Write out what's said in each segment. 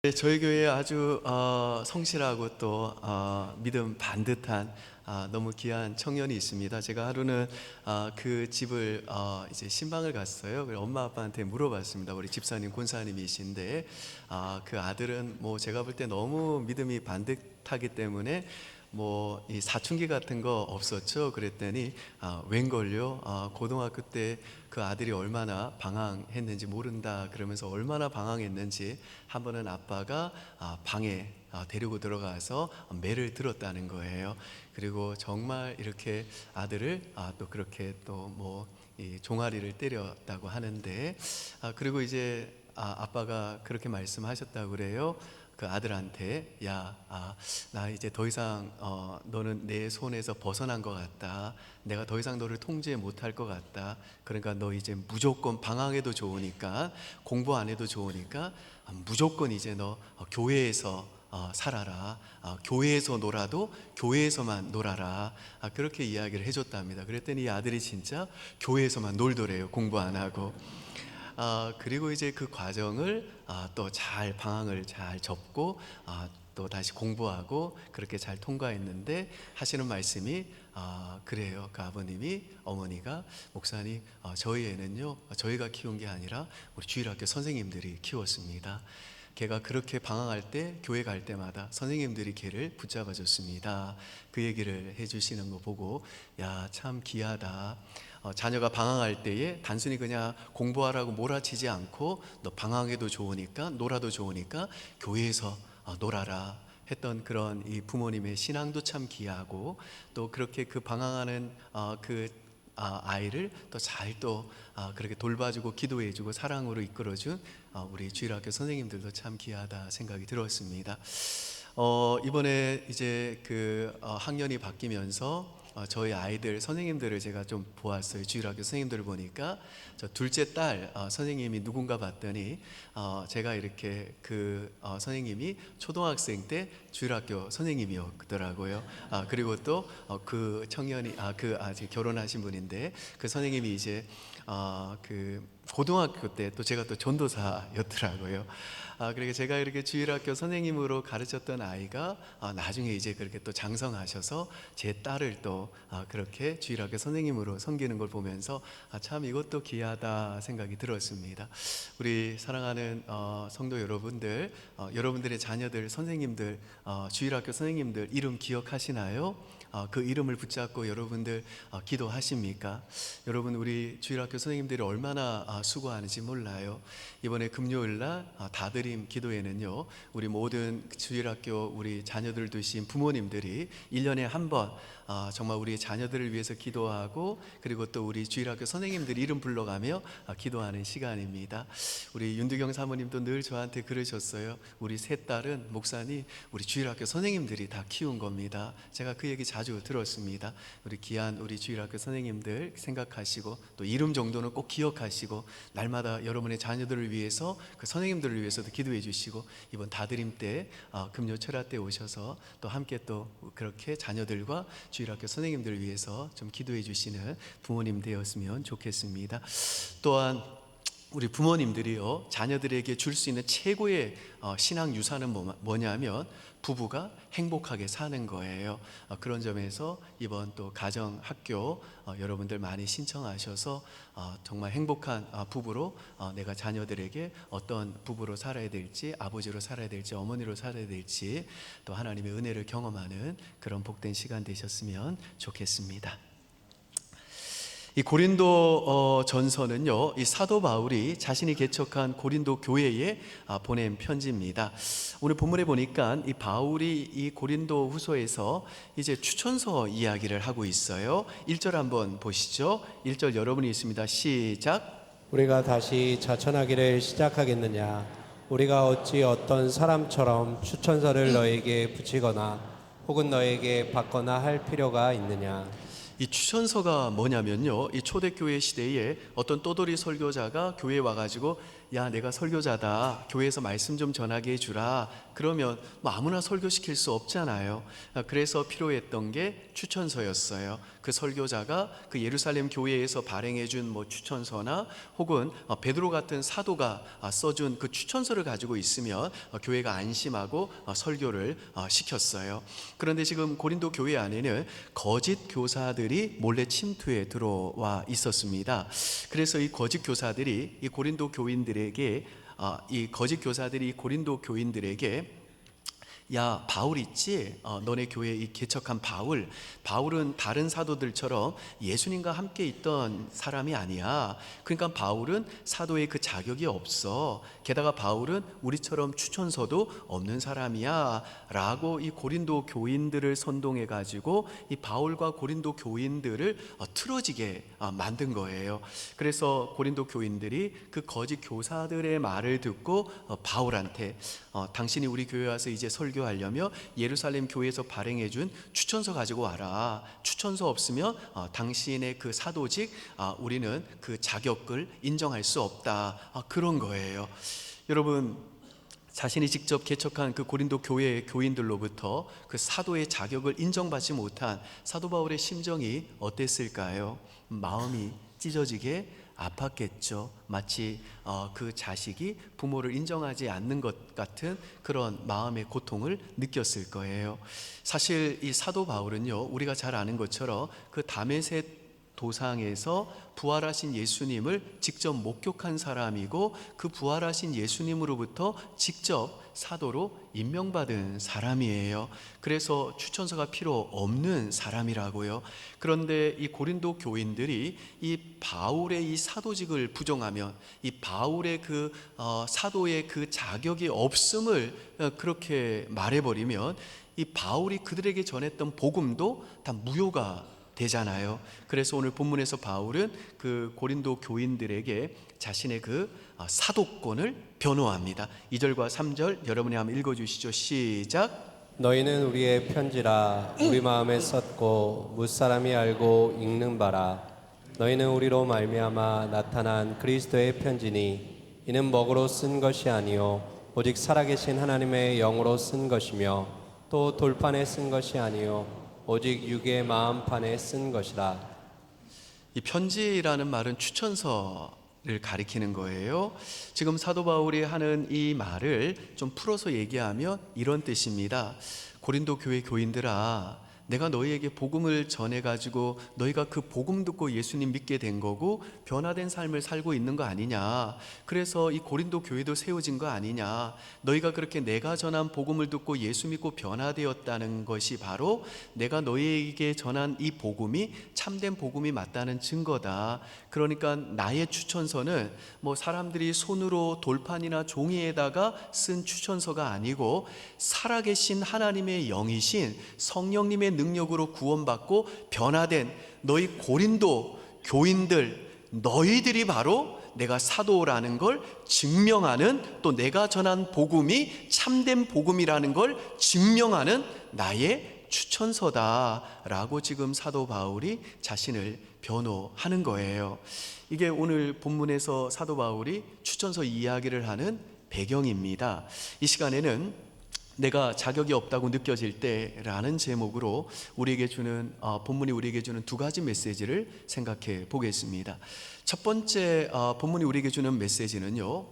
네, 저희 교회에 아주 성실하고 또 믿음 반듯한 너무 귀한 청년이 있습니다. 제가 하루는 그 집을 이제 신방을 갔어요. 그래서 엄마 아빠한테 물어봤습니다. 우리 집사님 권사님이신데 그 아들은 뭐 제가 볼 때 너무 믿음이 반듯하기 때문에 뭐 이 사춘기 같은 거 없었죠. 그랬더니 웬걸요? 고등학교 때 그 아들이 얼마나 방황했는지 모른다 그러면서 얼마나 방황했는지 한 번은 아빠가 방에 데리고 들어가서 매를 들었다는 거예요. 그리고 정말 이렇게 아들을 또 그렇게 또 뭐 이 종아리를 때렸다고 하는데 그리고 이제 아빠가 그렇게 말씀하셨다고 그래요. 그 아들한테 나 이제 더 이상 너는 내 손에서 벗어난 것 같다. 내가 더 이상 너를 통제 못할 것 같다. 그러니까 너 이제 무조건 방황해도 좋으니까 공부 안 해도 좋으니까 무조건 이제 너 교회에서 살아라. 교회에서 놀아도 교회에서만 놀아라. 그렇게 이야기를 해줬답니다. 그랬더니 이 아들이 진짜 교회에서만 놀더래요. 공부 안 하고. 그리고 이제 그 과정을 또 잘 방황을 잘 접고 또 다시 공부하고 그렇게 잘 통과했는데 하시는 말씀이 그래요. 그 아버님이 어머니가 목사님 저희 애는요 저희가 키운 게 아니라 우리 주일학교 선생님들이 키웠습니다. 걔가 그렇게 방황할 때 교회 갈 때마다 선생님들이 걔를 붙잡아 줬습니다. 그 얘기를 해주시는 거 보고 야, 참 귀하다. 자녀가 방황할 때에 단순히 그냥 공부하라고 몰아치지 않고 너 방황해도 좋으니까 놀아도 좋으니까 교회에서 놀아라 했던 그런 이 부모님의 신앙도 참 귀하고 또 그렇게 그 방황하는 그 아이를 또 잘 또 그렇게 돌봐주고 기도해주고 사랑으로 이끌어준 우리 주일학교 선생님들도 참 귀하다 생각이 들었습니다. 이번에 이제 그 학년이 바뀌면서 저희 아이들 선생님들을 제가 좀 보았어요. 주일학교 선생님들을 보니까 저 둘째 딸 선생님이 누군가 봤더니 제가 이렇게 그 선생님이 초등학생 때 주일학교 선생님이었더라고요. 그리고 또 그 청년이 그 아직 결혼하신 분인데 그 선생님이 이제 그 고등학교 때 또 제가 또 전도사였더라고요. 그러니까 제가 이렇게 주일학교 선생님으로 가르쳤던 아이가 나중에 이제 그렇게 또 장성하셔서 제 딸을 또 그렇게 주일학교 선생님으로 섬기는 걸 보면서 참 이것도 귀하다 생각이 들었습니다. 우리 사랑하는 성도 여러분들, 여러분들의 자녀들, 선생님들, 주일학교 선생님들 이름 기억하시나요? 그 이름을 붙잡고 여러분들 기도하십니까? 여러분 우리 주일학교 선생님들이 얼마나 수고하는지 몰라요. 이번에 금요일날 다드림 기도회는요 우리 모든 주일학교 우리 자녀들 두신 부모님들이 1년에 한 번 정말 우리 자녀들을 위해서 기도하고 그리고 또 우리 주일학교 선생님들 이름 불러가며 기도하는 시간입니다. 우리 윤두경 사모님도 늘 저한테 그러셨어요. 우리 세 딸은 목사님 우리 주일학교 선생님들이 다 키운 겁니다. 제가 그 얘기 자주 들었습니다. 우리 귀한 우리 주일학교 선생님들 생각하시고 또 이름 정도는 꼭 기억하시고 날마다 여러분의 자녀들을 위해서 그 선생님들을 위해서도 기도해 주시고 이번 다드림 때 금요 철야 때 오셔서 또 함께 또 그렇게 자녀들과 주일학교 선생님들을 위해서 좀 기도해 주시는 부모님 되었으면 좋겠습니다. 또한 우리 부모님들이요 자녀들에게 줄 수 있는 최고의 신앙 유산은 뭐냐면 부부가 행복하게 사는 거예요. 그런 점에서 이번 또 가정학교 여러분들 많이 신청하셔서 정말 행복한 부부로 내가 자녀들에게 어떤 부부로 살아야 될지 아버지로 살아야 될지 어머니로 살아야 될지 또 하나님의 은혜를 경험하는 그런 복된 시간 되셨으면 좋겠습니다. 이 고린도 전서는요, 이 사도 바울이 자신이 개척한 고린도 교회에 보낸 편지입니다. 오늘 본문에 보니까 이 바울이 이 고린도 후서에서 이제 추천서 이야기를 하고 있어요. 1절 한번 보시죠. 1절 여러분이 있습니다. 시작. 우리가 다시 자천하기를 시작하겠느냐? 우리가 어찌 어떤 사람처럼 추천서를 너에게 붙이거나 혹은 너에게 받거나 할 필요가 있느냐? 이 추천서가 뭐냐면요 이 초대교회 시대에 어떤 떠돌이 설교자가 교회에 와가지고 야, 내가 설교자다, 교회에서 말씀 좀 전하게 해주라, 그러면 뭐 아무나 설교시킬 수 없잖아요. 그래서 필요했던 게 추천서였어요. 그 설교자가 그 예루살렘 교회에서 발행해준 뭐 추천서나 혹은 베드로 같은 사도가 써준 그 추천서를 가지고 있으면 교회가 안심하고 설교를 시켰어요. 그런데 지금 고린도 교회 안에는 거짓 교사들이 몰래 침투해 들어와 있었습니다. 그래서 이 거짓 교사들이 이 고린도 교인들에게 야, 바울 있지? 너네 교회에 이 개척한 바울은 다른 사도들처럼 예수님과 함께 있던 사람이 아니야. 그러니까 바울은 사도의 그 자격이 없어. 게다가 바울은 우리처럼 추천서도 없는 사람이야 라고 이 고린도 교인들을 선동해 가지고 이 바울과 고린도 교인들을 틀어지게 만든 거예요. 그래서 고린도 교인들이 그 거짓 교사들의 말을 듣고 바울한테 당신이 우리 교회 와서 이제 설교하려면 예루살렘 교회에서 발행해준 추천서 가지고 와라. 추천서 없으면 당신의 그 사도직 우리는 그 자격을 인정할 수 없다. 그런 거예요. 여러분, 자신이 직접 개척한 그 고린도 교회 교인들로부터 그 사도의 자격을 인정받지 못한 사도 바울의 심정이 어땠을까요? 마음이 찢어지게 아팠겠죠. 마치 그 자식이 부모를 인정하지 않는 것 같은 그런 마음의 고통을 느꼈을 거예요. 사실 이 사도 바울은요, 우리가 잘 아는 것처럼 그 다메섹 도상에서 부활하신 예수님을 직접 목격한 사람이고 그 부활하신 예수님으로부터 직접 사도로 임명받은 사람이에요. 그래서 추천서가 필요 없는 사람이라고요. 그런데 이 고린도 교인들이 이 바울의 이 사도직을 부정하면 이 바울의 그 사도의 그 자격이 없음을 그렇게 말해버리면 이 바울이 그들에게 전했던 복음도 다 무효가 되잖아요. 그래서 오늘 본문에서 바울은 그 고린도 교인들에게 자신의 그 사도권을 변호합니다. 2절과 3절 여러분이 한번 읽어주시죠. 시작. 너희는 우리의 편지라 우리 마음에 썼고 무사람이 알고 읽는 바라. 너희는 우리로 말미암아 나타난 그리스도의 편지니 이는 먹으로 쓴 것이 아니요 오직 살아계신 하나님의 영으로 쓴 것이며 또 돌판에 쓴 것이 아니요 오직 육의 마음판에 쓴 것이라. 이 편지라는 말은 추천서를 가리키는 거예요. 지금 사도 바울이 하는 이 말을 좀 풀어서 얘기하면 이런 뜻입니다. 고린도 교회 교인들아, 내가 너희에게 복음을 전해가지고 너희가 그 복음 듣고 예수님 믿게 된 거고 변화된 삶을 살고 있는 거 아니냐. 그래서 이 고린도 교회도 세워진 거 아니냐. 너희가 그렇게 내가 전한 복음을 듣고 예수 믿고 변화되었다는 것이 바로 내가 너희에게 전한 이 복음이 참된 복음이 맞다는 증거다. 그러니까 나의 추천서는 뭐 사람들이 손으로 돌판이나 종이에다가 쓴 추천서가 아니고 살아계신 하나님의 영이신 성령님의 능력으로 구원받고 변화된 너희 고린도 교인들, 너희들이 바로 내가 사도라는 걸 증명하는, 또 내가 전한 복음이 참된 복음이라는 걸 증명하는 나의 추천서다라고 지금 사도 바울이 자신을 변호하는 거예요. 이게 오늘 본문에서 사도 바울이 추천서 이야기를 하는 배경입니다. 이 시간에는 내가 자격이 없다고 느껴질 때라는 제목으로 우리에게 주는 본문이 우리에게 주는 두 가지 메시지를 생각해 보겠습니다. 첫 번째 본문이 우리에게 주는 메시지는요,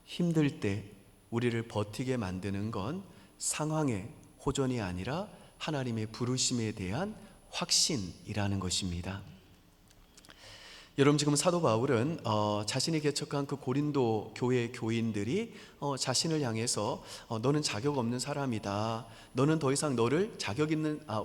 힘들 때 우리를 버티게 만드는 건 상황의 호전이 아니라 하나님의 부르심에 대한 확신이라는 것입니다. 여러분, 지금 사도 바울은 자신이 개척한 그 고린도 교회 교인들이 자신을 향해서 너는 자격 없는 사람이다. 너는 더 이상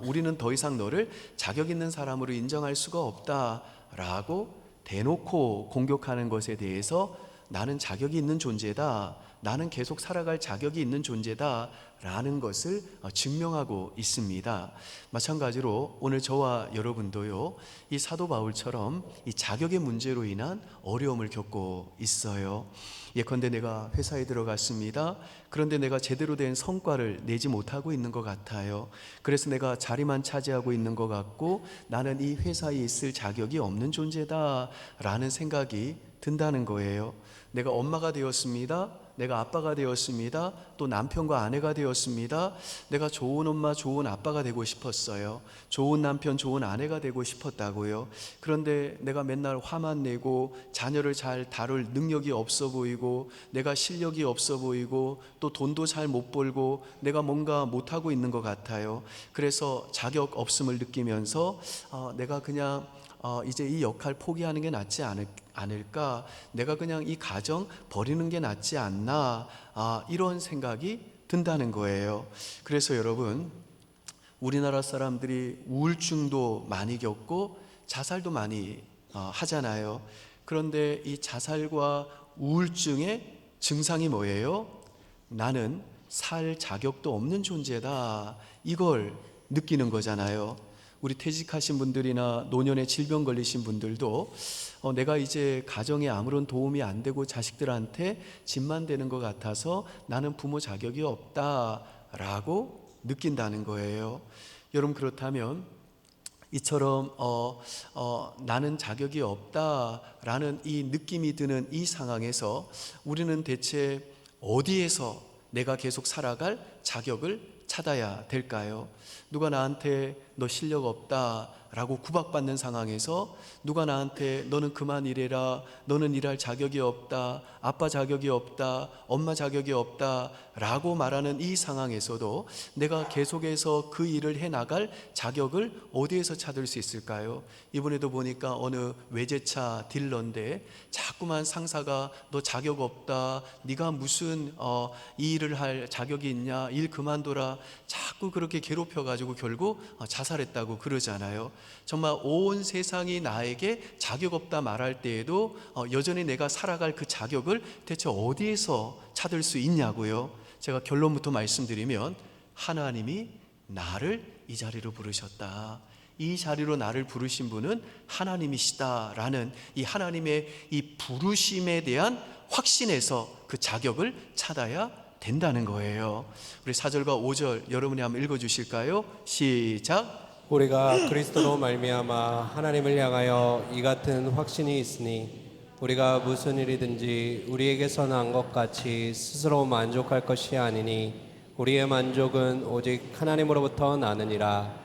우리는 더 이상 너를 자격 있는 사람으로 인정할 수가 없다라고 대놓고 공격하는 것에 대해서 나는 자격이 있는 존재다 나는 계속 살아갈 자격이 있는 존재다라는 것을 증명하고 있습니다. 마찬가지로 오늘 저와 여러분도요, 이 사도 바울처럼 이 자격의 문제로 인한 어려움을 겪고 있어요. 예컨대 내가 회사에 들어갔습니다. 그런데 내가 제대로 된 성과를 내지 못하고 있는 것 같아요. 그래서 내가 자리만 차지하고 있는 것 같고 나는 이 회사에 있을 자격이 없는 존재다라는 생각이 든다는 거예요. 내가 엄마가 되었습니다. 내가 아빠가 되었습니다. 또 남편과 아내가 되었습니다. 내가 좋은 엄마, 좋은 아빠가 되고 싶었어요. 좋은 남편, 좋은 아내가 되고 싶었다고요. 그런데 내가 맨날 화만 내고 자녀를 잘 다룰 능력이 없어 보이고 내가 실력이 없어 보이고 또 돈도 잘 못 벌고 내가 뭔가 못하고 있는 것 같아요. 그래서 자격 없음을 느끼면서 내가 그냥 이제 이 역할 포기하는 게 낫지 않을까? 내가 그냥 이 가정 버리는 게 낫지 않나? 이런 생각이 든다는 거예요. 그래서 여러분, 우리나라 사람들이 우울증도 많이 겪고 자살도 많이 하잖아요. 그런데 이 자살과 우울증의 증상이 뭐예요? 나는 살 자격도 없는 존재다. 이걸 느끼는 거잖아요. 우리 퇴직하신 분들이나 노년에 질병 걸리신 분들도 내가 이제 가정에 아무런 도움이 안 되고 자식들한테 짐만 되는 것 같아서 나는 부모 자격이 없다라고 느낀다는 거예요. 여러분, 그렇다면 이처럼 나는 자격이 없다라는 이 느낌이 드는 이 상황에서 우리는 대체 어디에서 내가 계속 살아갈 자격을 찾아야 될까요? 누가 나한테 너 실력 없다 라고 구박받는 상황에서 누가 나한테 너는 그만 일해라, 너는 일할 자격이 없다, 아빠 자격이 없다, 엄마 자격이 없다 라고 말하는 이 상황에서도 내가 계속해서 그 일을 해나갈 자격을 어디에서 찾을 수 있을까요? 이번에도 보니까 어느 외제차 딜러인데 자꾸만 상사가 너 자격 없다, 네가 무슨 이 일을 할 자격이 있냐, 일 그만둬라, 자꾸 그렇게 괴롭혀가지고 결국 자살했다고 그러잖아요. 정말 온 세상이 나에게 자격 없다 말할 때에도 여전히 내가 살아갈 그 자격을 대체 어디에서 찾을 수 있냐고요. 제가 결론부터 말씀드리면 하나님이 나를 이 자리로 부르셨다. 이 자리로 나를 부르신 분은 하나님이시다라는 이 하나님의 이 부르심에 대한 확신에서 그 자격을 찾아야 된다는 거예요. 우리 4절과 5절 여러분이 한번 읽어주실까요? 시작. 우리가 그리스도로 말미암아 하나님을 향하여 이 같은 확신이 있으니 우리가 무슨 일이든지 우리에게서 난 것 같이 스스로 만족할 것이 아니니 우리의 만족은 오직 하나님으로부터 나느니라.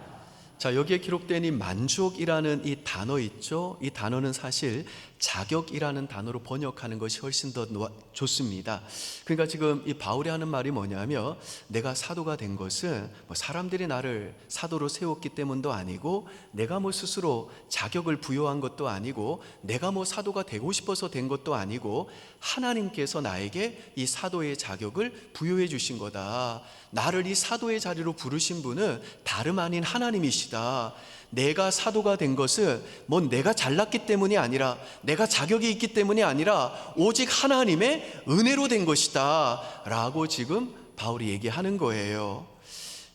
자, 여기에 기록된 이 만족이라는 이 단어 있죠? 이 단어는 사실 자격이라는 단어로 번역하는 것이 훨씬 더 좋습니다. 그러니까 지금 이 바울이 하는 말이 뭐냐면 내가 사도가 된 것은 뭐 사람들이 나를 사도로 세웠기 때문도 아니고 내가 뭐 스스로 자격을 부여한 것도 아니고 내가 뭐 사도가 되고 싶어서 된 것도 아니고 하나님께서 나에게 이 사도의 자격을 부여해 주신 거다. 나를 이 사도의 자리로 부르신 분은 다름 아닌 하나님이시다. 내가 사도가 된 것은 뭐 내가 잘났기 때문이 아니라 내가 자격이 있기 때문이 아니라 오직 하나님의 은혜로 된 것이다 라고 지금 바울이 얘기하는 거예요.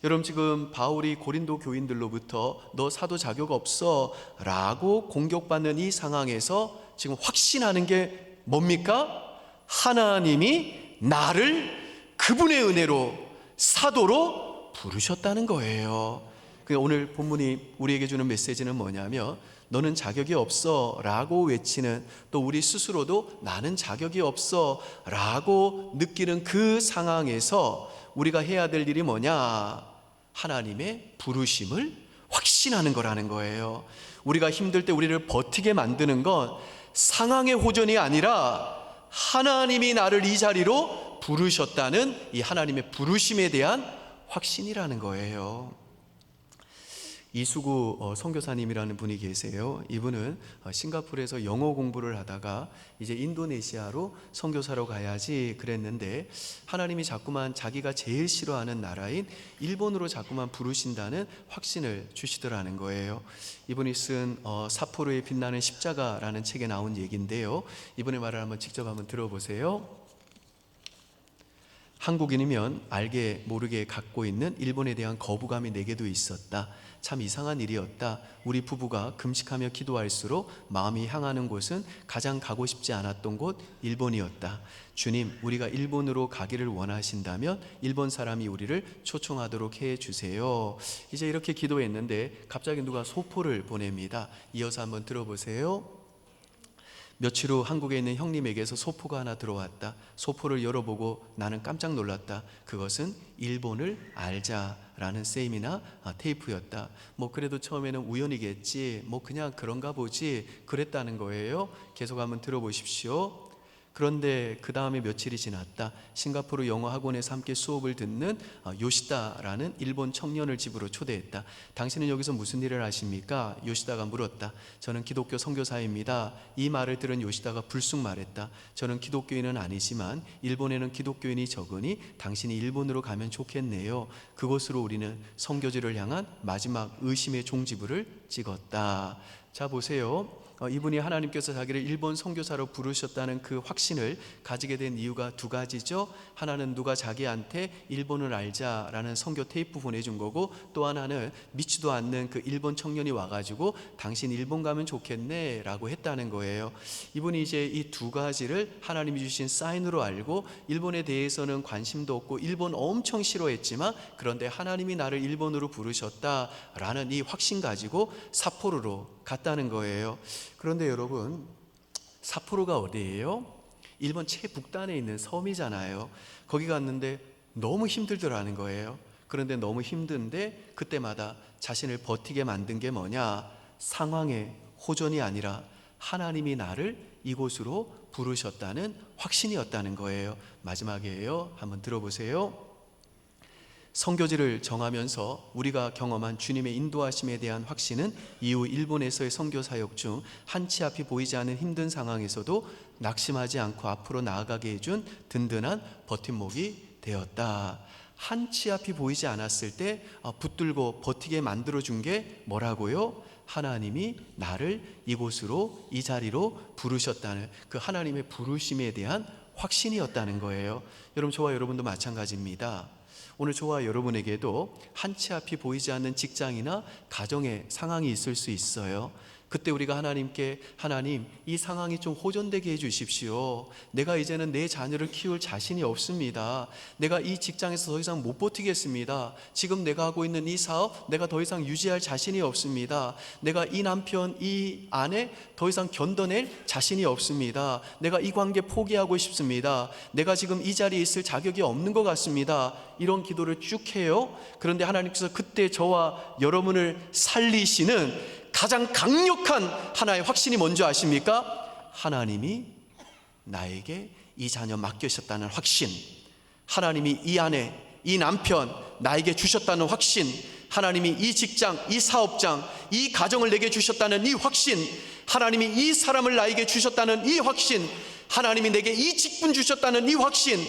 여러분, 지금 바울이 고린도 교인들로부터 너 사도 자격 없어 라고 공격받는 이 상황에서 지금 확신하는 게 뭡니까? 하나님이 나를 그분의 은혜로 사도로 부르셨다는 거예요. 오늘 본문이 우리에게 주는 메시지는 뭐냐면 너는 자격이 없어 라고 외치는, 또 우리 스스로도 나는 자격이 없어 라고 느끼는 그 상황에서 우리가 해야 될 일이 뭐냐? 하나님의 부르심을 확신하는 거라는 거예요. 우리가 힘들 때 우리를 버티게 만드는 건 상황의 호전이 아니라 하나님이 나를 이 자리로 부르셨다는 이 하나님의 부르심에 대한 확신이라는 거예요. 이수구 선교사님이라는 분이 계세요. 이분은 싱가포르에서 영어 공부를 하다가 이제 인도네시아로 선교사로 가야지 그랬는데 하나님이 자꾸만 자기가 제일 싫어하는 나라인 일본으로 자꾸만 부르신다는 확신을 주시더라는 거예요. 이분이 쓴 사포로의 빛나는 십자가라는 책에 나온 얘기인데요. 이분의 말을 한번 직접 한번 들어보세요. 한국인이면 알게 모르게 갖고 있는 일본에 대한 거부감이 내게도 있었다. 참 이상한 일이었다. 우리 부부가 금식하며 기도할수록 마음이 향하는 곳은 가장 가고 싶지 않았던 곳 일본이었다. 주님, 우리가 일본으로 가기를 원하신다면 일본 사람이 우리를 초청하도록 해 주세요. 이제 이렇게 기도했는데 갑자기 누가 소포를 보냅니다. 이어서 한번 들어보세요. 며칠 후 한국에 있는 형님에게서 소포가 하나 들어왔다. 소포를 열어보고 나는 깜짝 놀랐다. 그것은 일본을 알자라는 세임이나 테이프였다. 그래도 처음에는 우연이겠지, 그냥 그런가 보지 그랬다는 거예요. 계속 한번 들어보십시오. 그런데 그 다음에 며칠이 지났다. 싱가포르 영어 학원에서 함께 수업을 듣는 요시다라는 일본 청년을 집으로 초대했다. 당신은 여기서 무슨 일을 하십니까? 요시다가 물었다. 저는 기독교 선교사입니다. 이 말을 들은 요시다가 불쑥 말했다. 저는 기독교인은 아니지만 일본에는 기독교인이 적으니 당신이 일본으로 가면 좋겠네요. 그곳으로 우리는 선교지를 향한 마지막 의심의 종지부를 찍었다. 자, 보세요. 이분이 하나님께서 자기를 일본 선교사로 부르셨다는 그 확신을 가지게 된 이유가 두 가지죠. 하나는 누가 자기한테 일본을 알자라는 선교 테이프 보내준 거고, 또 하나는 믿지도 않는 그 일본 청년이 와가지고 당신 일본 가면 좋겠네 라고 했다는 거예요. 이분이 이제 이 두 가지를 하나님이 주신 사인으로 알고 일본에 대해서는 관심도 없고 일본 엄청 싫어했지만, 그런데 하나님이 나를 일본으로 부르셨다라는 이 확신 가지고 삿포로로 갔다는 거예요. 그런데 여러분, 삿포로가 어디예요? 일본 최북단에 있는 섬이잖아요. 거기 갔는데 너무 힘들더라는 거예요. 그런데 너무 힘든데 그때마다 자신을 버티게 만든 게 뭐냐? 상황의 호전이 아니라 하나님이 나를 이곳으로 부르셨다는 확신이었다는 거예요. 마지막이에요. 한번 들어보세요. 선교지를 정하면서 우리가 경험한 주님의 인도하심에 대한 확신은 이후 일본에서의 선교 사역 중 한치 앞이 보이지 않는 힘든 상황에서도 낙심하지 않고 앞으로 나아가게 해준 든든한 버팀목이 되었다. 한치 앞이 보이지 않았을 때 붙들고 버티게 만들어준 게 뭐라고요? 하나님이 나를 이곳으로, 이 자리로 부르셨다는 그 하나님의 부르심에 대한 확신이었다는 거예요. 여러분, 저와 여러분도 마찬가지입니다. 오늘 저와 여러분에게도 한치 앞이 보이지 않는 직장이나 가정의 상황이 있을 수 있어요. 그때 우리가 하나님께, 하나님, 이 상황이 좀 호전되게 해주십시오. 내가 이제는 내 자녀를 키울 자신이 없습니다. 내가 이 직장에서 더 이상 못 버티겠습니다. 지금 내가 하고 있는 이 사업, 내가 더 이상 유지할 자신이 없습니다. 내가 이 남편, 이 아내 더 이상 견뎌낼 자신이 없습니다. 내가 이 관계 포기하고 싶습니다. 내가 지금 이 자리에 있을 자격이 없는 것 같습니다. 이런 기도를 쭉 해요. 그런데 하나님께서 그때 저와 여러분을 살리시는 가장 강력한 하나의 확신이 뭔지 아십니까? 하나님이 나에게 이 자녀 맡기셨다는 확신, 하나님이 이 아내, 이 남편 나에게 주셨다는 확신, 하나님이 이 직장, 이 사업장, 이 가정을 내게 주셨다는 이 확신, 하나님이 이 사람을 나에게 주셨다는 이 확신, 하나님이 내게 이 직분 주셨다는 이 확신,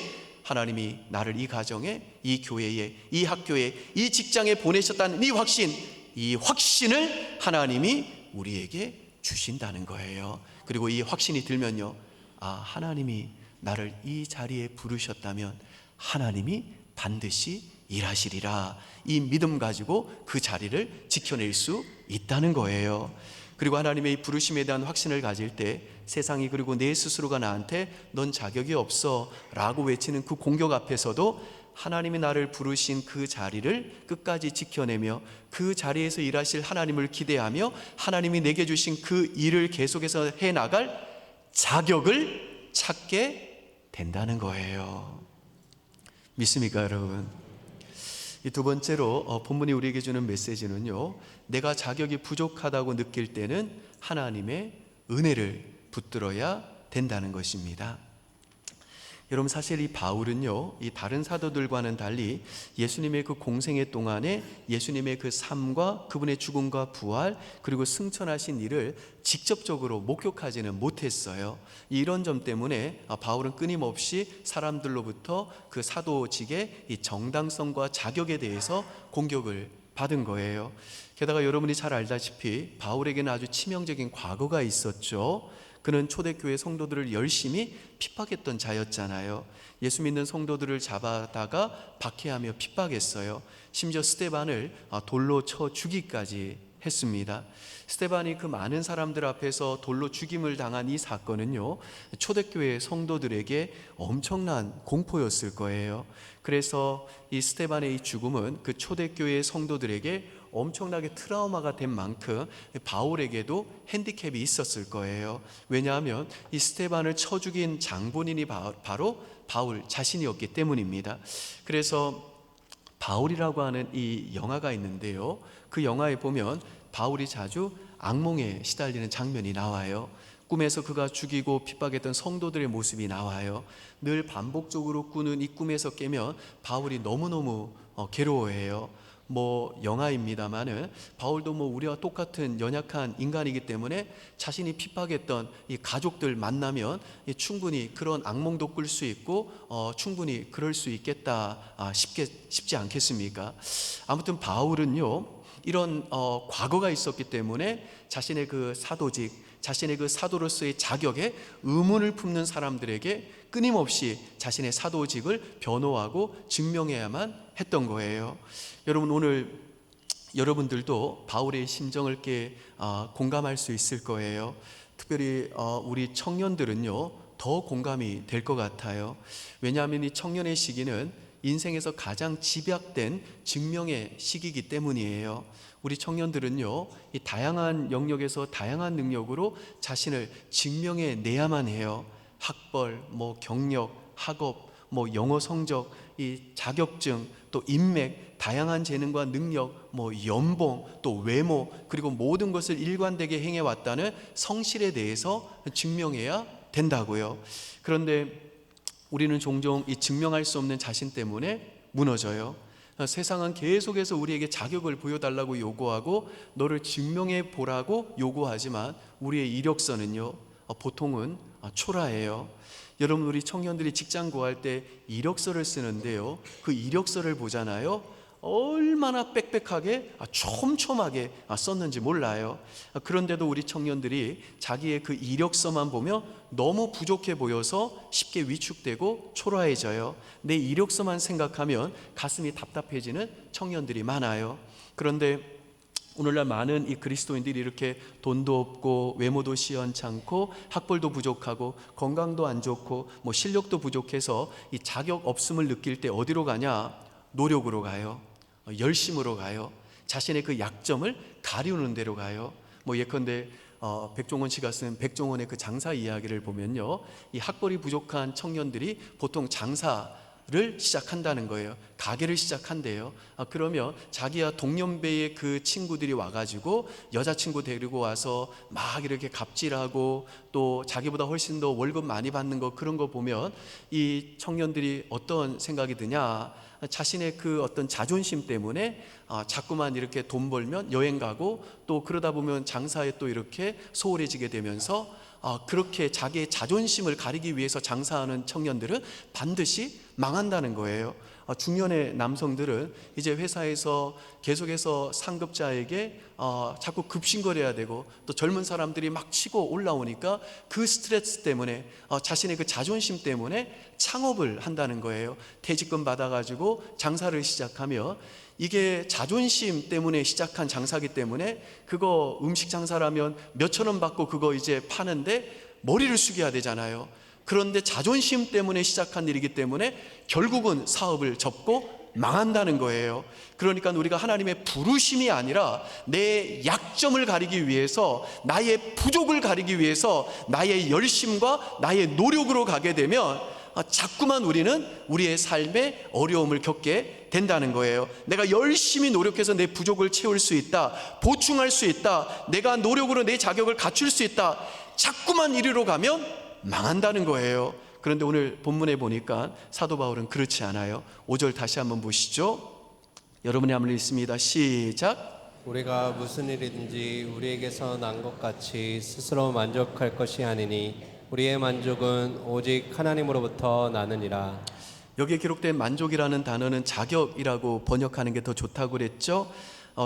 하나님이 나를 이 가정에, 이 교회에, 이 학교에, 이 직장에 보내셨다는 이 확신, 이 확신을 하나님이 우리에게 주신다는 거예요. 그리고 이 확신이 들면요, 하나님이 나를 이 자리에 부르셨다면 하나님이 반드시 일하시리라, 이 믿음 가지고 그 자리를 지켜낼 수 있다는 거예요. 그리고 하나님의 이 부르심에 대한 확신을 가질 때 세상이, 그리고 내 스스로가 나한테 넌 자격이 없어 라고 외치는 그 공격 앞에서도 하나님이 나를 부르신 그 자리를 끝까지 지켜내며 그 자리에서 일하실 하나님을 기대하며 하나님이 내게 주신 그 일을 계속해서 해나갈 자격을 찾게 된다는 거예요. 믿습니까, 여러분? 이 두 번째로 본문이 우리에게 주는 메시지는요, 내가 자격이 부족하다고 느낄 때는 하나님의 은혜를 붙들어야 된다는 것입니다. 여러분, 사실 이 바울은요, 이 다른 사도들과는 달리 예수님의 그 공생애 동안에 예수님의 그 삶과 그분의 죽음과 부활, 그리고 승천하신 일을 직접적으로 목격하지는 못했어요. 이런 점 때문에 바울은 끊임없이 사람들로부터 그 사도직의 이 정당성과 자격에 대해서 공격을 받은 거예요. 게다가 여러분이 잘 알다시피 바울에게는 아주 치명적인 과거가 있었죠. 그는 초대교회 성도들을 열심히 핍박했던 자였잖아요. 예수 믿는 성도들을 잡아다가 박해하며 핍박했어요. 심지어 스데반을 돌로 쳐 죽이기까지 했습니다. 스데반이 그 많은 사람들 앞에서 돌로 죽임을 당한 이 사건은요, 초대교회 성도들에게 엄청난 공포였을 거예요. 그래서 이 스데반의 이 죽음은 그 초대교회 성도들에게 엄청나게 트라우마가 된 만큼 바울에게도 핸디캡이 있었을 거예요. 왜냐하면 이 스데반을 쳐 죽인 장본인이 바로 바울 자신이었기 때문입니다. 그래서 바울이라고 하는 이 영화가 있는데요, 그 영화에 보면 바울이 자주 악몽에 시달리는 장면이 나와요. 꿈에서 그가 죽이고 핍박했던 성도들의 모습이 나와요. 늘 반복적으로 꾸는 이 꿈에서 깨면 바울이 너무너무 괴로워해요. 영화입니다만은 바울도 우리와 똑같은 연약한 인간이기 때문에 자신이 핍박했던 이 가족들 만나면 충분히 그런 악몽도 꿀 수 있고 충분히 그럴 수 있겠다 싶지 않겠습니까? 아무튼 바울은요, 이런 과거가 있었기 때문에 자신의 그 사도직, 자신의 그 사도로서의 자격에 의문을 품는 사람들에게 끊임없이 자신의 사도직을 변호하고 증명해야만 했던 거예요. 여러분, 오늘 여러분들도 바울의 심정을 공감할 수 있을 거예요. 특별히 우리 청년들은요, 더 공감이 될 것 같아요. 왜냐하면 이 청년의 시기는 인생에서 가장 집약된 증명의 시기이기 때문이에요. 우리 청년들은요, 이 다양한 영역에서 다양한 능력으로 자신을 증명해 내야만 해요. 학벌, 경력, 학업, 영어 성적, 이 자격증, 또 인맥, 다양한 재능과 능력, 연봉, 또 외모, 그리고 모든 것을 일관되게 행해왔다는 성실에 대해서 증명해야 된다고요. 그런데 우리는 종종 이 증명할 수 없는 자신 때문에 무너져요. 세상은 계속해서 우리에게 자격을 보여달라고 요구하고 너를 증명해 보라고 요구하지만 우리의 이력서는요, 보통은 초라해요. 여러분, 우리 청년들이 직장 구할 때 이력서를 쓰는데요, 그 이력서를 보잖아요. 얼마나 빽빽하게 촘촘하게 썼는지 몰라요. 그런데도 우리 청년들이 자기의 그 이력서만 보면 너무 부족해 보여서 쉽게 위축되고 초라해져요. 내 이력서만 생각하면 가슴이 답답해지는 청년들이 많아요. 그런데 오늘날 많은 이 그리스도인들이 이렇게 돈도 없고 외모도 시원찮고 학벌도 부족하고 건강도 안 좋고 실력도 부족해서 이 자격 없음을 느낄 때 어디로 가냐? 노력으로 가요. 열심으로 가요. 자신의 그 약점을 가리우는 데로 가요. 예컨대 백종원 씨가 쓴 백종원의 그 장사 이야기를 보면요, 이 학벌이 부족한 청년들이 보통 장사를 시작한다는 거예요. 가게를 시작한대요. 그러면 자기와 동년배의 그 친구들이 와가지고 여자친구 데리고 와서 막 이렇게 갑질하고 또 자기보다 훨씬 더 월급 많이 받는 거, 그런 거 보면 이 청년들이 어떤 생각이 드냐? 자신의 그 어떤 자존심 때문에 자꾸만 이렇게 돈 벌면 여행 가고 또 그러다 보면 장사에 또 이렇게 소홀해지게 되면서 그렇게 자기의 자존심을 가리기 위해서 장사하는 청년들은 반드시 망한다는 거예요. 중년의 남성들은 이제 회사에서 계속해서 상급자에게 자꾸 급신거려야 되고 또 젊은 사람들이 막 치고 올라오니까 그 스트레스 때문에 자신의 그 자존심 때문에 창업을 한다는 거예요. 퇴직금 받아가지고 장사를 시작하며, 이게 자존심 때문에 시작한 장사기 때문에 그거 음식 장사라면 몇천 원 받고 그거 이제 파는데 머리를 숙여야 되잖아요. 그런데 자존심 때문에 시작한 일이기 때문에 결국은 사업을 접고 망한다는 거예요. 그러니까 우리가 하나님의 부르심이 아니라 내 약점을 가리기 위해서, 나의 부족을 가리기 위해서 나의 열심과 나의 노력으로 가게 되면 자꾸만 우리는 우리의 삶에 어려움을 겪게 된다는 거예요. 내가 열심히 노력해서 내 부족을 채울 수 있다, 보충할 수 있다, 내가 노력으로 내 자격을 갖출 수 있다, 자꾸만 이리로 가면 망한다는 거예요. 그런데 오늘 본문에 보니까 사도 바울은 그렇지 않아요. 5절 다시 한번 보시죠. 여러분이 한번 읽습니다. 시작. 우리가 무슨 일이든지 우리에게서 난 것 같이 스스로 만족할 것이 아니니 우리의 만족은 오직 하나님으로부터 나느니라. 여기에 기록된 만족이라는 단어는 자격이라고 번역하는 게 더 좋다고 그랬죠.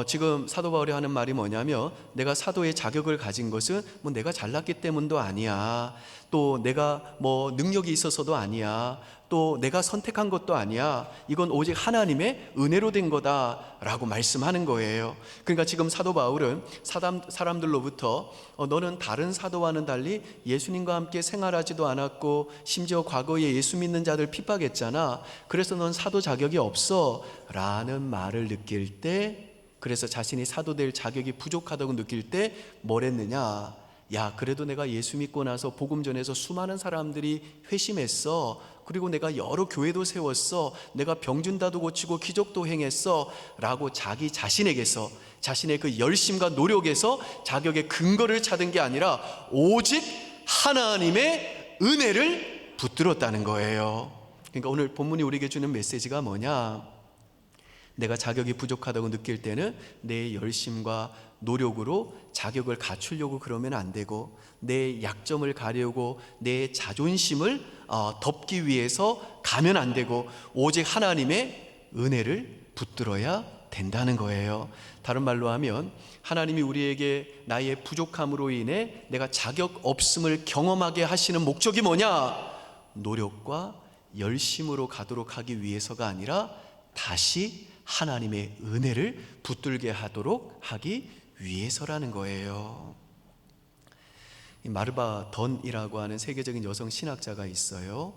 지금 사도 바울이 하는 말이 뭐냐면 내가 사도의 자격을 가진 것은 뭐 내가 잘났기 때문도 아니야. 또 내가 뭐 능력이 있어서도 아니야. 또 내가 선택한 것도 아니야. 이건 오직 하나님의 은혜로 된 거다라고 말씀하는 거예요. 그러니까 지금 사도 바울은 사람들로부터 너는 다른 사도와는 달리 예수님과 함께 생활하지도 않았고 심지어 과거에 예수 믿는 자들 핍박했잖아. 그래서 넌 사도 자격이 없어 라는 말을 느낄 때, 그래서 자신이 사도 될 자격이 부족하다고 느낄 때 뭘 했느냐? 야, 그래도 내가 예수 믿고 나서 복음 전해서 수많은 사람들이 회심했어. 그리고 내가 여러 교회도 세웠어. 내가 병준다도 고치고 기적도 행했어 라고 자기 자신에게서, 자신의 그 열심과 노력에서 자격의 근거를 찾은 게 아니라 오직 하나님의 은혜를 붙들었다는 거예요. 그러니까 오늘 본문이 우리에게 주는 메시지가 뭐냐? 내가 자격이 부족하다고 느낄 때는 내 열심과 노력으로 자격을 갖추려고 그러면 안 되고, 내 약점을 가려고 내 자존심을 덮기 위해서 가면 안 되고, 오직 하나님의 은혜를 붙들어야 된다는 거예요. 다른 말로 하면 하나님이 우리에게 나의 부족함으로 인해 내가 자격 없음을 경험하게 하시는 목적이 뭐냐? 노력과 열심으로 가도록 하기 위해서가 아니라 다시 하나님의 은혜를 붙들게 하도록 하기 위해서라는 거예요. 마르바 던이라고 하는 세계적인 여성 신학자가 있어요.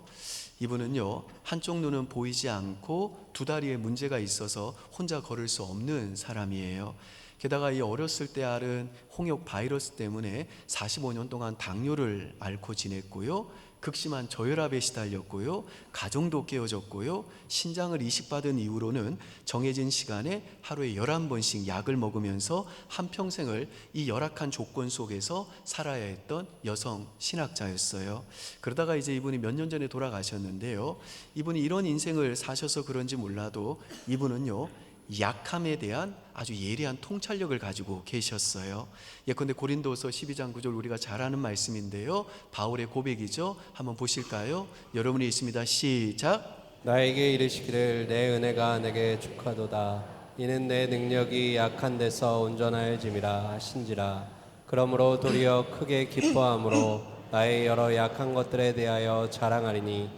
이분은요, 한쪽 눈은 보이지 않고 두 다리에 문제가 있어서 혼자 걸을 수 없는 사람이에요. 게다가 이 어렸을 때 앓은 홍역 바이러스 때문에 45년 동안 당뇨를 앓고 지냈고요, 극심한 저혈압에 시달렸고요, 가정도 깨어졌고요, 신장을 이식받은 이후로는 정해진 시간에 하루에 11번씩 약을 먹으면서 한평생을 이 열악한 조건 속에서 살아야 했던 여성 신학자였어요. 그러다가 이제 이분이 몇 년 전에 돌아가셨는데요, 이분이 이런 인생을 사셔서 그런지 몰라도 이분은요, 약함에 대한 아주 예리한 통찰력을 가지고 계셨어요. 예컨대 고린도서 12장 9절 우리가 잘 아는 말씀인데요, 바울의 고백이죠. 한번 보실까요? 여러분이 있습니다. 시작. 나에게 이르시기를 내 은혜가 내게 족하도다. 이는 내 능력이 약한 데서 온전하여짐이라 하신지라. 그러므로 도리어 크게 기뻐함으로 나의 여러 약한 것들에 대하여 자랑하리니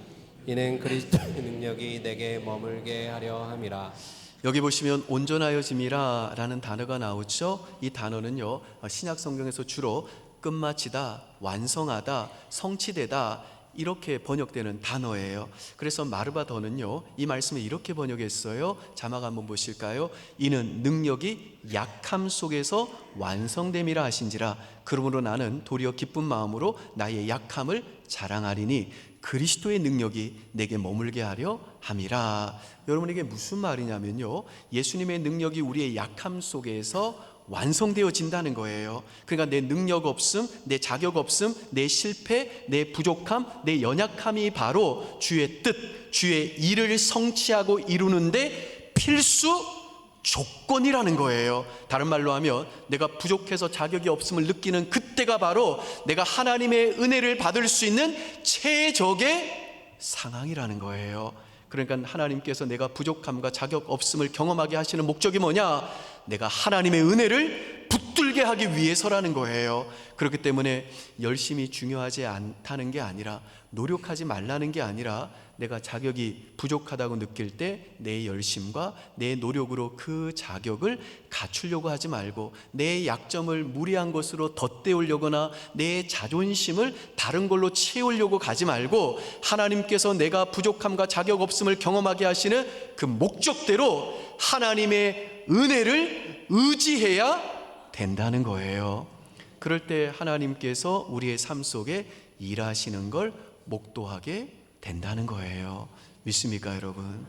이는 그리스도의 능력이 내게 머물게 하려 함이라. 여기 보시면 온전하여짐이라 라는 단어가 나오죠. 이 단어는요, 신약 성경에서 주로 끝마치다, 완성하다, 성취되다 이렇게 번역되는 단어예요. 그래서 마르바 더는요, 이 말씀을 이렇게 번역했어요. 자막 한번 보실까요? 이는 능력이 약함 속에서 완성됨이라 하신지라. 그러므로 나는 도리어 기쁜 마음으로 나의 약함을 자랑하리니 그리스도의 능력이 내게 머물게 하려 함이라. 여러분, 이게 무슨 말이냐면요, 예수님의 능력이 우리의 약함 속에서 완성되어진다는 거예요. 그러니까 내 능력 없음, 내 자격 없음, 내 실패, 내 부족함, 내 연약함이 바로 주의 뜻, 주의 일을 성취하고 이루는데 필수 조건이라는 거예요. 다른 말로 하면 내가 부족해서 자격이 없음을 느끼는 그때가 바로 내가 하나님의 은혜를 받을 수 있는 최적의 상황이라는 거예요. 그러니까 하나님께서 내가 부족함과 자격 없음을 경험하게 하시는 목적이 뭐냐? 내가 하나님의 은혜를 붙들게 하기 위해서라는 거예요. 그렇기 때문에 열심히 중요하지 않다는 게 아니라, 노력하지 말라는 게 아니라, 내가 자격이 부족하다고 느낄 때 내 열심과 내 노력으로 그 자격을 갖추려고 하지 말고, 내 약점을 무리한 것으로 덧대우려거나 내 자존심을 다른 걸로 채우려고 가지 말고, 하나님께서 내가 부족함과 자격 없음을 경험하게 하시는 그 목적대로 하나님의 은혜를 의지해야 된다는 거예요. 그럴 때 하나님께서 우리의 삶 속에 일하시는 걸 목도하게 된다는 거예요. 믿습니까, 여러분?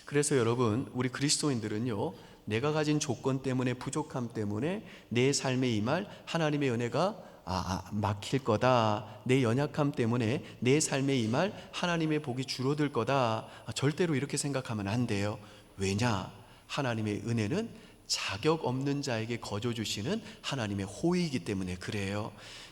그래서 여러분, 우리 그리스도인들은요, 내가 가진 조건 때문에, 부족함 때문에 내 삶에 임할 하나님의 은혜가 막힐 거다, 내 연약함 때문에 내 삶에 임할 하나님의 복이 줄어들 거다, 절대로 이렇게 생각하면 안 돼요. 왜냐? 하나님의 은혜는 자격 없는 자에게 거저 주시는 하나님의 호의이기 때문에 그래요.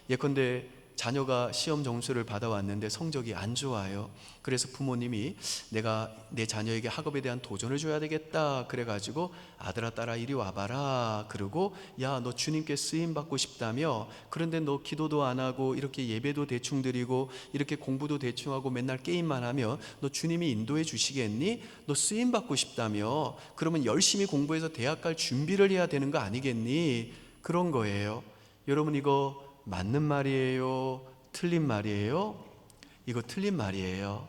예컨대 자녀가 시험 점수를 받아왔는데 성적이 안 좋아요. 그래서 부모님이 내가 내 자녀에게 학업에 대한 도전을 줘야 되겠다 그래가지고 아들아 딸아 이리 와봐라. 그러고 야 너 주님께 쓰임 받고 싶다며, 그런데 너 기도도 안 하고 이렇게 예배도 대충 드리고 이렇게 공부도 대충 하고 맨날 게임만 하면 너 주님이 인도해 주시겠니? 너 쓰임 받고 싶다며, 그러면 열심히 공부해서 대학 갈 준비를 해야 되는 거 아니겠니? 그런 거예요. 여러분, 이거 맞는 말이에요? 틀린 말이에요? 이거 틀린 말이에요.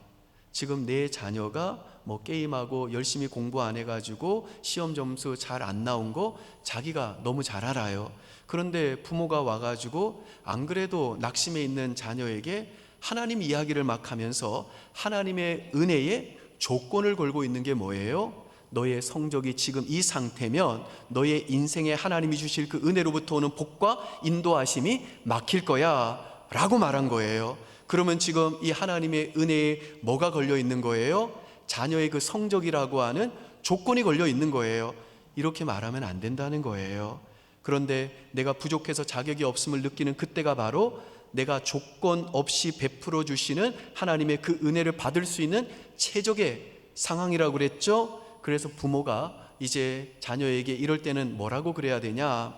지금 내 자녀가 뭐 게임하고 열심히 공부 안 해가지고 시험 점수 잘 안 나온 거 자기가 너무 잘 알아요. 그런데 부모가 와가지고 안 그래도 낙심해 있는 자녀에게 하나님 이야기를 막 하면서 하나님의 은혜에 조건을 걸고 있는 게 뭐예요? 너의 성적이 지금 이 상태면 너의 인생에 하나님이 주실 그 은혜로부터 오는 복과 인도하심이 막힐 거야 라고 말한 거예요. 그러면 지금 이 하나님의 은혜에 뭐가 걸려 있는 거예요? 자녀의 그 성적이라고 하는 조건이 걸려 있는 거예요. 이렇게 말하면 안 된다는 거예요. 그런데 내가 부족해서 자격이 없음을 느끼는 그때가 바로 내가 조건 없이 베풀어 주시는 하나님의 그 은혜를 받을 수 있는 최적의 상황이라고 그랬죠. 그래서 부모가 이제 자녀에게 이럴 때는 뭐라고 그래야 되냐?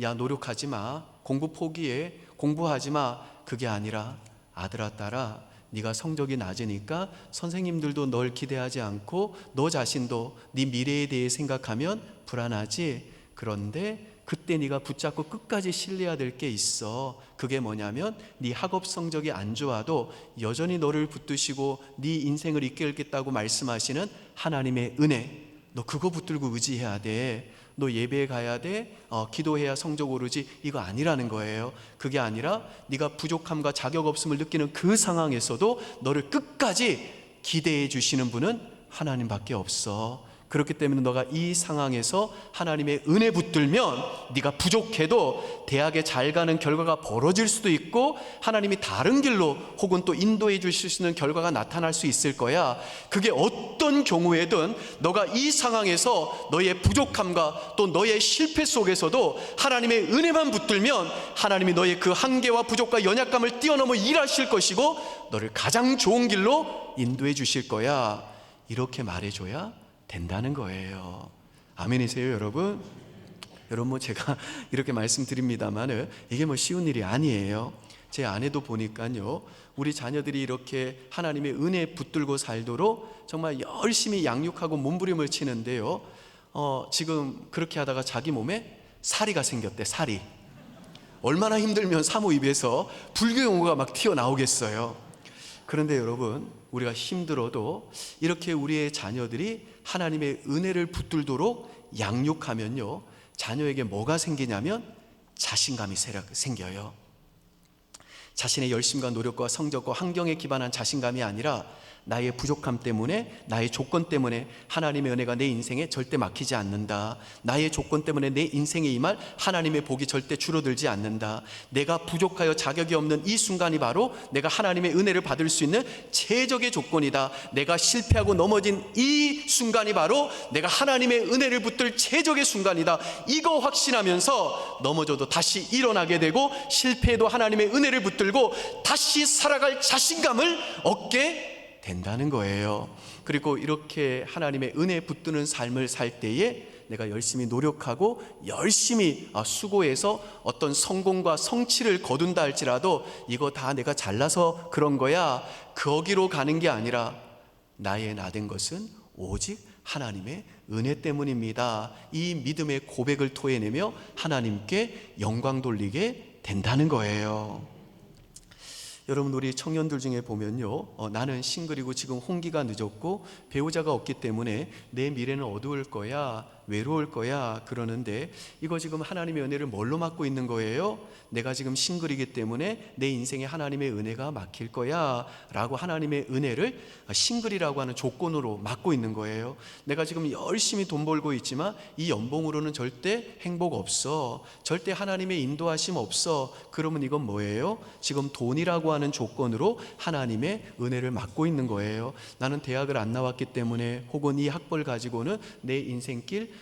야, 노력하지 마, 공부 포기해, 공부하지 마. 그게 아니라 아들아 딸아, 네가 성적이 낮으니까 선생님들도 널 기대하지 않고 너 자신도 네 미래에 대해 생각하면 불안하지. 그런데 그때 네가 붙잡고 끝까지 신뢰해야 될 게 있어. 그게 뭐냐면 네 학업 성적이 안 좋아도 여전히 너를 붙드시고 네 인생을 이끌겠다고 말씀하시는 하나님의 은혜, 너 그거 붙들고 의지해야 돼. 너 예배에 가야 돼, 기도해야 성적 오르지, 이거 아니라는 거예요. 그게 아니라 네가 부족함과 자격 없음을 느끼는 그 상황에서도 너를 끝까지 기대해 주시는 분은 하나님밖에 없어. 그렇기 때문에 너가 이 상황에서 하나님의 은혜 붙들면 네가 부족해도 대학에 잘 가는 결과가 벌어질 수도 있고 하나님이 다른 길로 혹은 또 인도해 주실 수 있는 결과가 나타날 수 있을 거야. 그게 어떤 경우에든 너가 이 상황에서 너의 부족함과 또 너의 실패 속에서도 하나님의 은혜만 붙들면 하나님이 너의 그 한계와 부족과 연약감을 뛰어넘어 일하실 것이고 너를 가장 좋은 길로 인도해 주실 거야. 이렇게 말해줘야 된다는 거예요. 아멘이세요, 여러분? 여러분, 뭐 제가 이렇게 말씀드립니다만 이게 뭐 쉬운 일이 아니에요. 제 아내도 보니까요, 우리 자녀들이 이렇게 하나님의 은혜 붙들고 살도록 정말 열심히 양육하고 몸부림을 치는데요, 지금 그렇게 하다가 자기 몸에 사리가 생겼대. 사리. 얼마나 힘들면 사모 입에서 불교 용어가 막 튀어나오겠어요. 그런데 여러분, 우리가 힘들어도 이렇게 우리의 자녀들이 하나님의 은혜를 붙들도록 양육하면요, 자녀에게 뭐가 생기냐면 자신감이 생겨요. 자신의 열심과 노력과 성적과 환경에 기반한 자신감이 아니라 나의 부족함 때문에, 나의 조건 때문에 하나님의 은혜가 내 인생에 절대 막히지 않는다. 나의 조건 때문에 내 인생에 임할 하나님의 복이 절대 줄어들지 않는다. 내가 부족하여 자격이 없는 이 순간이 바로 내가 하나님의 은혜를 받을 수 있는 최적의 조건이다. 내가 실패하고 넘어진 이 순간이 바로 내가 하나님의 은혜를 붙들 최적의 순간이다. 이거 확신하면서 넘어져도 다시 일어나게 되고 실패해도 하나님의 은혜를 붙들고 다시 살아갈 자신감을 얻게 된다는 거예요. 그리고 이렇게 하나님의 은혜 붙드는 삶을 살 때에 내가 열심히 노력하고 열심히 수고해서 어떤 성공과 성취를 거둔다 할지라도 이거 다 내가 잘나서 그런 거야, 거기로 가는 게 아니라 나의 나된 것은 오직 하나님의 은혜 때문입니다. 이 믿음의 고백을 토해내며 하나님께 영광 돌리게 된다는 거예요. 여러분, 우리 청년들 중에 보면요, 나는 싱글이고 지금 홍기가 늦었고 배우자가 없기 때문에 내 미래는 어두울 거야, 외로울 거야 그러는데, 이거 지금 하나님의 은혜를 뭘로 막고 있는 거예요? 내가 지금 싱글이기 때문에 내 인생에 하나님의 은혜가 막힐 거야 라고 하나님의 은혜를 싱글이라고 하는 조건으로 막고 있는 거예요. 내가 지금 열심히 돈 벌고 있지만 이 연봉으로는 절대 행복 없어, 절대 하나님의 인도하심 없어. 그러면 이건 뭐예요? 지금 돈이라고 하는 조건으로 하나님의 은혜를 막고 있는 거예요. 나는 대학을 안 나왔기 때문에 혹은 이 학벌 가지고는 내 인생길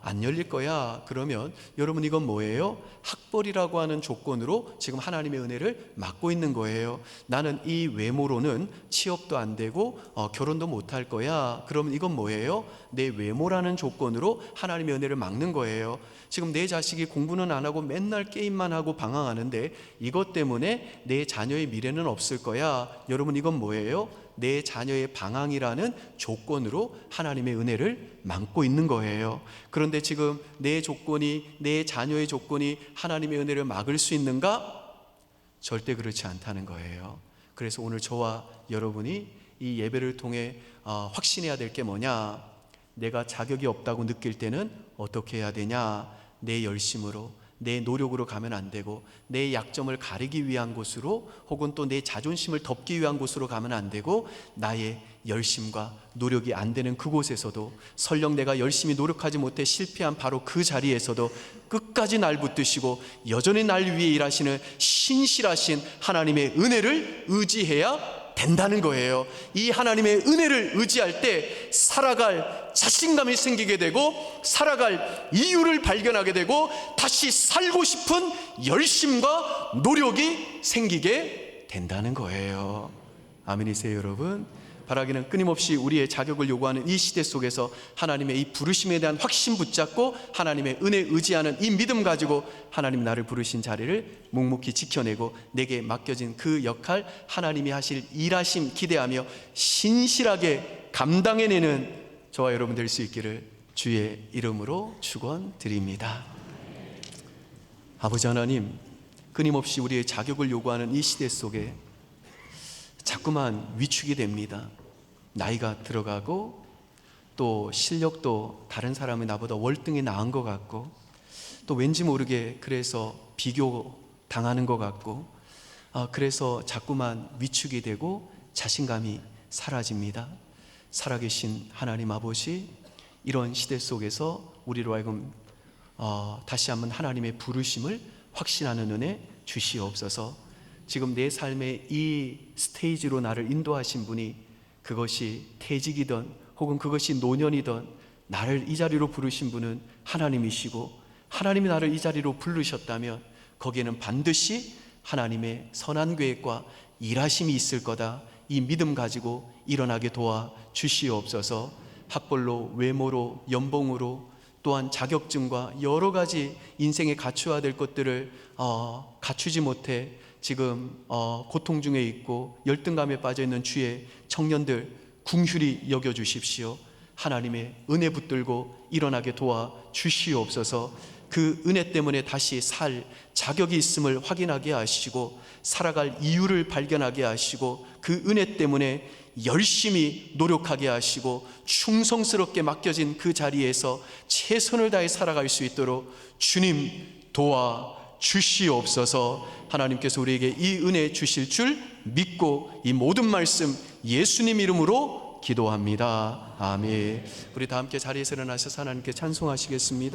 안 열릴 거야. 그러면 여러분 이건 뭐예요? 학벌이라고 하는 조건으로 지금 하나님의 은혜를 막고 있는 거예요. 나는 이 외모로는 취업도 안 되고 결혼도 못 할 거야. 그러면 이건 뭐예요? 내 외모라는 조건으로 하나님의 은혜를 막는 거예요. 지금 내 자식이 공부는 안 하고 맨날 게임만 하고 방황하는데 이것 때문에 내 자녀의 미래는 없을 거야. 여러분 이건 뭐예요? 내 자녀의 방황이라는 조건으로 하나님의 은혜를 막고 있는 거예요. 그런데 지금 내 조건이, 내 자녀의 조건이 하나님의 은혜를 막을 수 있는가? 절대 그렇지 않다는 거예요. 그래서 오늘 저와 여러분이 이 예배를 통해 확신해야 될 게 뭐냐? 내가 자격이 없다고 느낄 때는 어떻게 해야 되냐? 내 열심으로, 내 노력으로 가면 안 되고, 내 약점을 가리기 위한 곳으로, 혹은 또 내 자존심을 덮기 위한 곳으로 가면 안 되고, 나의 열심과 노력이 안 되는 그곳에서도, 설령 내가 열심히 노력하지 못해 실패한 바로 그 자리에서도 끝까지 날 붙드시고 여전히 날 위해 일하시는 신실하신 하나님의 은혜를 의지해야 된다는 거예요. 이 하나님의 은혜를 의지할 때 살아갈 자신감이 생기게 되고, 살아갈 이유를 발견하게 되고, 다시 살고 싶은 열심과 노력이 생기게 된다는 거예요. 아멘이세요, 여러분? 바라기는 끊임없이 우리의 자격을 요구하는 이 시대 속에서 하나님의 이 부르심에 대한 확신 붙잡고 하나님의 은혜 의지하는 이 믿음 가지고 하나님 나를 부르신 자리를 묵묵히 지켜내고 내게 맡겨진 그 역할, 하나님이 하실 일하심 기대하며 신실하게 감당해내는 저와 여러분 될 수 있기를 주의 이름으로 축원드립니다. 아버지 하나님, 끊임없이 우리의 자격을 요구하는 이 시대 속에 자꾸만 위축이 됩니다. 나이가 들어가고 또 실력도 다른 사람이 나보다 월등히 나은 것 같고, 또 왠지 모르게 그래서 비교 당하는 것 같고, 그래서 자꾸만 위축이 되고 자신감이 사라집니다. 살아계신 하나님 아버지, 이런 시대 속에서 우리로 하여금 다시 한번 하나님의 부르심을 확신하는 은혜 주시옵소서. 지금 내 삶의 이 스테이지로 나를 인도하신 분이, 그것이 퇴직이든 혹은 그것이 노년이든 나를 이 자리로 부르신 분은 하나님이시고, 하나님이 나를 이 자리로 부르셨다면 거기에는 반드시 하나님의 선한 계획과 일하심이 있을 거다. 이 믿음 가지고 일어나게 도와 주시옵소서. 학벌로, 외모로, 연봉으로, 또한 자격증과 여러 가지 인생에 갖추어야 될 것들을 갖추지 못해 지금 고통 중에 있고 열등감에 빠져있는 주의 청년들 긍휼히 여겨주십시오. 하나님의 은혜 붙들고 일어나게 도와 주시옵소서. 그 은혜 때문에 다시 살 자격이 있음을 확인하게 하시고, 살아갈 이유를 발견하게 하시고, 그 은혜 때문에 열심히 노력하게 하시고, 충성스럽게 맡겨진 그 자리에서 최선을 다해 살아갈 수 있도록 주님 도와 주시옵소서. 하나님께서 우리에게 이 은혜 주실 줄 믿고 이 모든 말씀 예수님 이름으로 기도합니다. 아멘. 우리 다 함께 자리에서 일어나셔서 하나님께 찬송하시겠습니다.